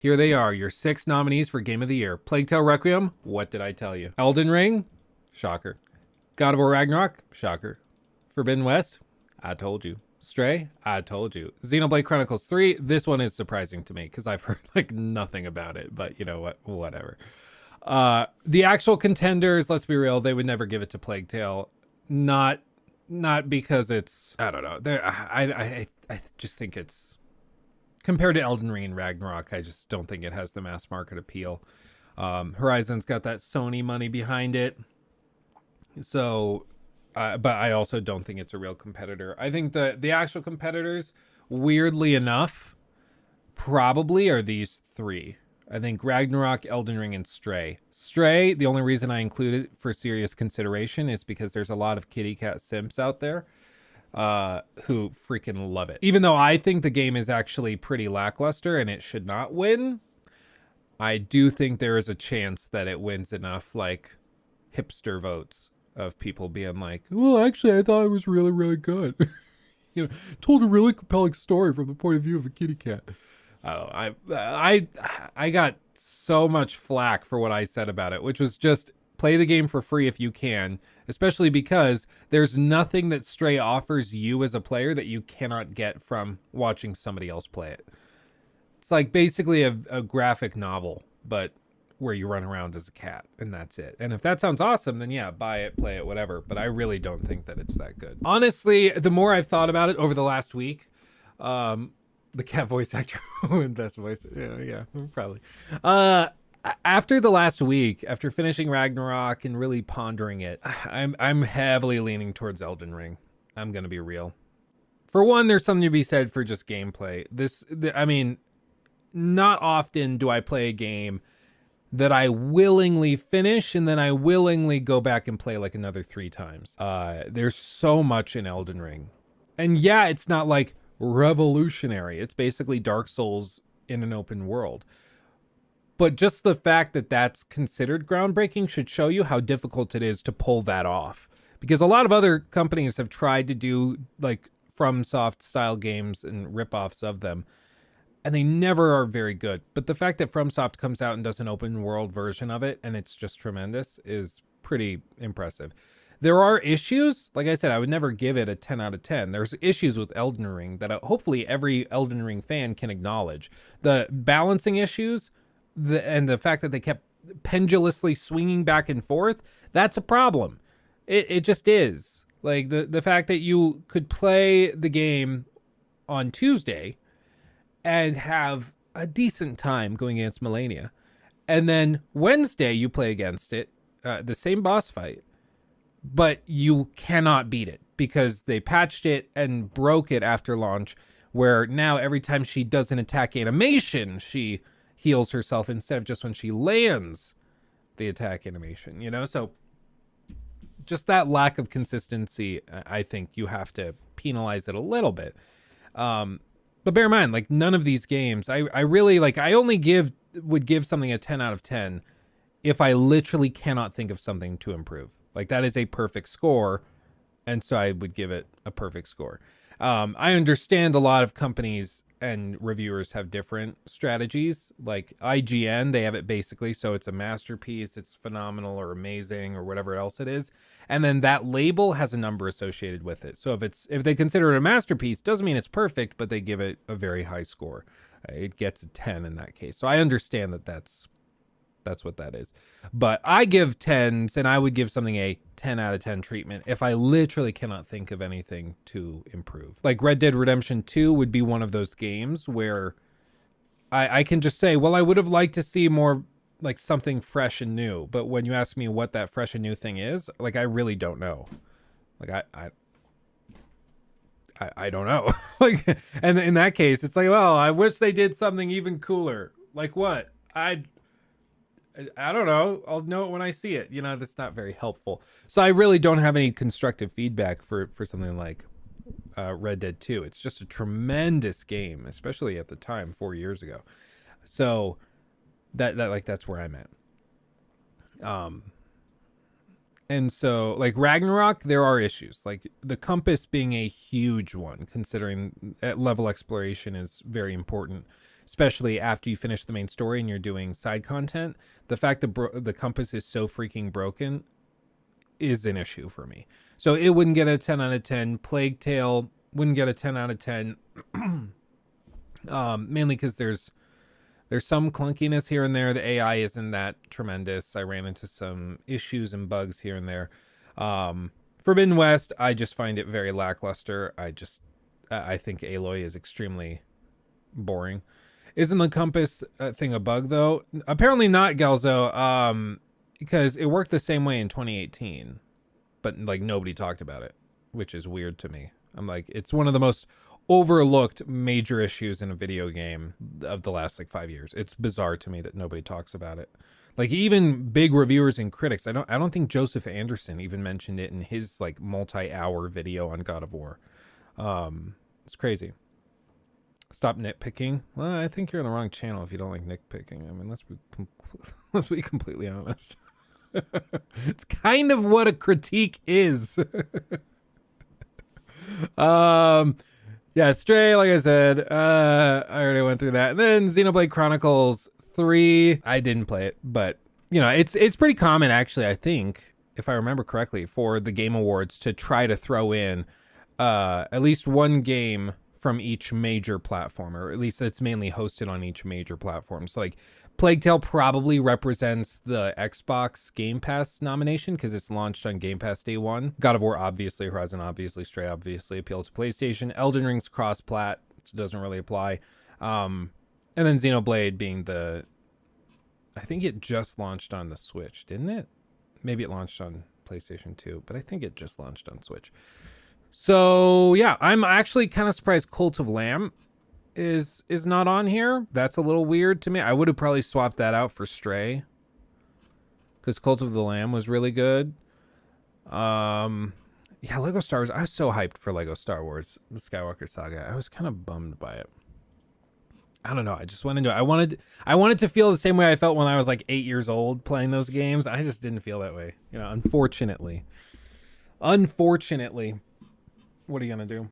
Here they are, your 6 nominees for Game of the Year. Plague Tale Requiem, what did I tell you? Elden Ring, shocker. God of War Ragnarok, shocker. Forbidden West, I told you. Stray, I told you. Xenoblade Chronicles 3, this one is surprising to me because I've heard like nothing about it, but you know what, whatever. The actual contenders, let's be real, they would never give it to Plague Tale. Not because it's, I don't know. I just think it's, compared to Elden Ring and Ragnarok, I just don't think it has the mass market appeal. Horizon's got that Sony money behind it. So, but I also don't think it's a real competitor. I think the actual competitors, weirdly enough, probably are these 3. I think Ragnarok, Elden Ring, and Stray. Stray, the only reason I include it for serious consideration is because there's a lot of kitty cat simps out there who freaking love it. Even though I think the game is actually pretty lackluster and it should not win, I do think there is a chance that it wins enough like hipster votes of people being like, well, actually, I thought it was really, really good. You know, told a really compelling story from the point of view of a kitty cat. I don't know. I got so much flack for what I said about it, which was just play the game for free if you can, especially because there's nothing that Stray offers you as a player that you cannot get from watching somebody else play it. It's like basically a graphic novel, but where you run around as a cat, and that's it. And if that sounds awesome, then yeah, buy it, play it, whatever. But I really don't think that it's that good. Honestly, the more I've thought about it over the last week, the cat voice actor and best voice. Yeah, probably. After the last week, after finishing Ragnarok and really pondering it, I'm heavily leaning towards Elden Ring. I'm gonna be real. For one, there's something to be said for just gameplay. I mean, not often do I play a game that I willingly finish and then I willingly go back and play like another 3 times. There's so much in Elden Ring. And yeah, it's not like revolutionary. It's basically Dark Souls in an open world. But just the fact that that's considered groundbreaking should show you how difficult it is to pull that off. Because a lot of other companies have tried to do like FromSoft style games and ripoffs of them, and they never are very good. But the fact that FromSoft comes out and does an open world version of it, and it's just tremendous, is pretty impressive. There are issues. Like I said, I would never give it a 10 out of 10. There's issues with Elden Ring that hopefully every Elden Ring fan can acknowledge. The balancing issues, and the fact that they kept pendulously swinging back and forth, that's a problem. It just is. Like the fact that you could play the game on Tuesday and have a decent time going against Melania, and then Wednesday you play against it, the same boss fight, but you cannot beat it because they patched it and broke it after launch, where now every time she does an attack animation, she heals herself instead of just when she lands the attack animation, you know? So just that lack of consistency, I think you have to penalize it a little bit. But bear in mind, like, none of these games, I really, like, I only would give something a 10 out of 10 if I literally cannot think of something to improve. Like, that is a perfect score, and so I would give it a perfect score. I understand a lot of companies and reviewers have different strategies. Like IGN, they have it basically so it's a masterpiece, it's phenomenal or amazing or whatever else it is, and then that label has a number associated with it. So if they consider it a masterpiece, doesn't mean it's perfect, but they give it a very high score. It gets a 10 in that case. So I understand that that's what that is. But I give 10s, and I would give something a 10 out of 10 treatment if I literally cannot think of anything to improve. Like Red Dead Redemption 2 would be one of those games where I can just say, well, I would have liked to see more, like, something fresh and new. But when you ask me what that fresh and new thing is, like, I really don't know. Like, I don't know. Like, and in that case, it's like, well, I wish they did something even cooler. Like what? I don't know. I'll know it when I see it. You know, that's not very helpful. So I really don't have any constructive feedback for something like Red Dead 2. It's just a tremendous game, especially at the time, 4 years ago. So that's where I'm at. And so, like, Ragnarok, there are issues. Like, the compass being a huge one, considering level exploration is very important. especially after you finish the main story and you're doing side content. The fact that the compass is so freaking broken is an issue for me. So it wouldn't get a 10 out of 10. Plague Tale wouldn't get a 10 out of 10. Mainly because there's some clunkiness here and there. The AI isn't that tremendous. I ran into some issues and bugs here and there. Forbidden West, I just find it very lackluster. I think Aloy is extremely boring. Isn't the compass thing a bug though? Apparently not, Gelzo. Because it worked the same way in 2018, but like nobody talked about it, which is weird to me. I'm like, it's one of the most overlooked major issues in a video game of the last like 5 years. It's bizarre to me that nobody talks about it. Like even big reviewers and critics, I don't think Joseph Anderson even mentioned it in his like multi-hour video on God of War. It's crazy. Stop nitpicking. Well, I think you're on the wrong channel if you don't like nitpicking. I mean, let's be completely honest. It's kind of what a critique is. Yeah, Stray, like I said, I already went through that. And then Xenoblade Chronicles 3, I didn't play it, but you know, it's pretty common actually, I think, if I remember correctly, for the Game Awards to try to throw in at least one game from each major platform, or at least it's mainly hosted on each major platform. So like Plague Tale probably represents the Xbox Game Pass nomination because it's launched on Game Pass day one. God of War, obviously. Horizon, obviously. Stray, obviously. Appeal to PlayStation. Elden Ring's cross-plat, so it doesn't really apply. And then Xenoblade being the... I think it just launched on the Switch, didn't it? Maybe it launched on PlayStation 2, but I think it just launched on Switch. So, yeah, I'm actually kind of surprised Cult of Lamb is not on here. That's a little weird to me. I would have probably swapped that out for Stray because Cult of the Lamb was really good. Yeah, Lego Star Wars. I was so hyped for Lego Star Wars, the Skywalker Saga. I was kind of bummed by it. I don't know. I just went into it. I wanted to feel the same way I felt when I was like 8 years old playing those games. I just didn't feel that way, you know, unfortunately. What are you gonna do?